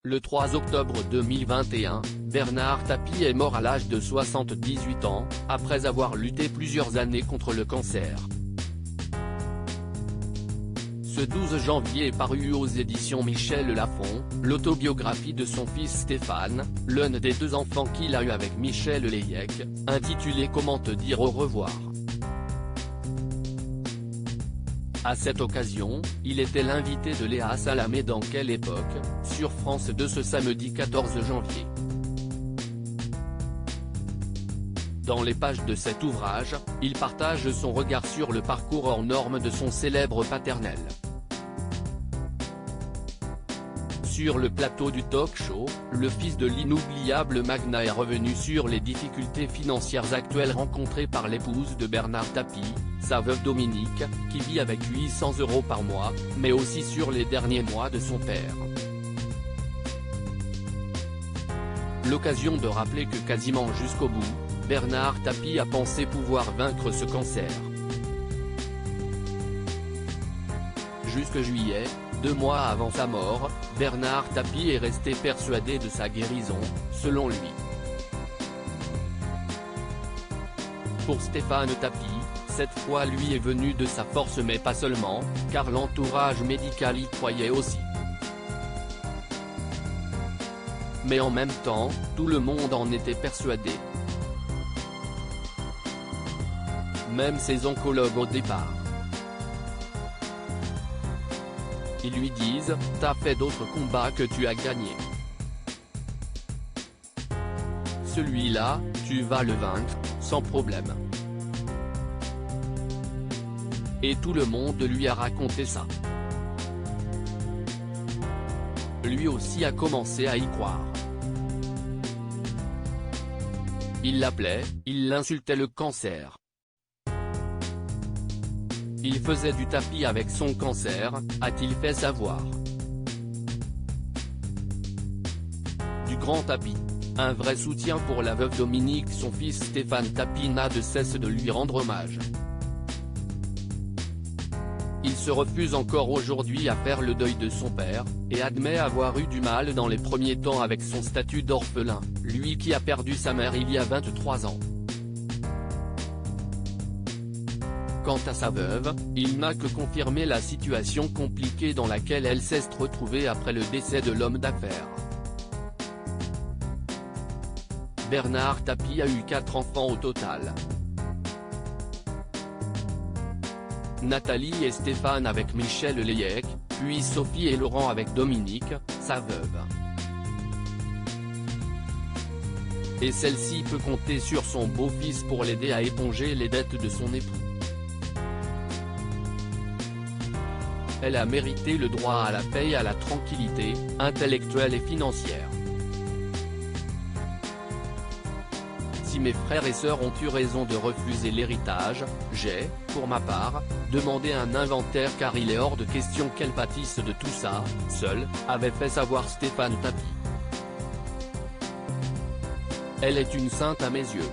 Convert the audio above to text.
Le 3 octobre 2021, Bernard Tapie est mort à l'âge de 78 ans, après avoir lutté plusieurs années contre le cancer. Ce 12 janvier est paru aux éditions Michel Lafon, l'autobiographie de son fils Stéphane, l'un des deux enfants qu'il a eu avec Michel Layec, intitulée Comment te dire au revoir. À cette occasion, il était l'invité de Léa Salamé dans Quelle époque, sur France 2 ce samedi 14 janvier. Dans les pages de cet ouvrage, il partage son regard sur le parcours hors norme de son célèbre paternel. Sur le plateau du talk-show, le fils de l'inoubliable magnat est revenu sur les difficultés financières actuelles rencontrées par l'épouse de Bernard Tapie, sa veuve Dominique, qui vit avec 800 € par mois, mais aussi sur les derniers mois de son père. L'occasion de rappeler que quasiment jusqu'au bout, Bernard Tapie a pensé pouvoir vaincre ce cancer. Jusque juillet, 2 mois avant sa mort, Bernard Tapie est resté persuadé de sa guérison, selon lui. Pour Stéphane Tapie, cette foi lui est venue de sa force mais pas seulement, car l'entourage médical y croyait aussi. Mais en même temps, tout le monde en était persuadé. Même ses oncologues au départ. Ils lui disent, t'as fait d'autres combats que tu as gagnés. Celui-là, tu vas le vaincre, sans problème. Et tout le monde lui a raconté ça. Lui aussi a commencé à y croire. Il l'appelait, il l'insultait le cancer. Il faisait du tapis avec son cancer, a-t-il fait savoir. Du grand Tapie. Un vrai soutien pour la veuve Dominique. Son fils Stéphane Tapie n'a de cesse de lui rendre hommage. Il se refuse encore aujourd'hui à faire le deuil de son père, et admet avoir eu du mal dans les premiers temps avec son statut d'orphelin, lui qui a perdu sa mère il y a 23 ans. Quant à sa veuve, il n'a que confirmé la situation compliquée dans laquelle elle s'est retrouvée après le décès de l'homme d'affaires. Bernard Tapie a eu 4 enfants au total. Nathalie et Stéphane avec Michel Layec, puis Sophie et Laurent avec Dominique, sa veuve. Et celle-ci peut compter sur son beau-fils pour l'aider à éponger les dettes de son époux. Elle a mérité le droit à la paix et à la tranquillité, intellectuelle et financière. Si mes frères et sœurs ont eu raison de refuser l'héritage, j'ai, pour ma part, demandé un inventaire car il est hors de question qu'elle pâtisse de tout ça, seule, avait fait savoir Stéphane Tapie. Elle est une sainte à mes yeux.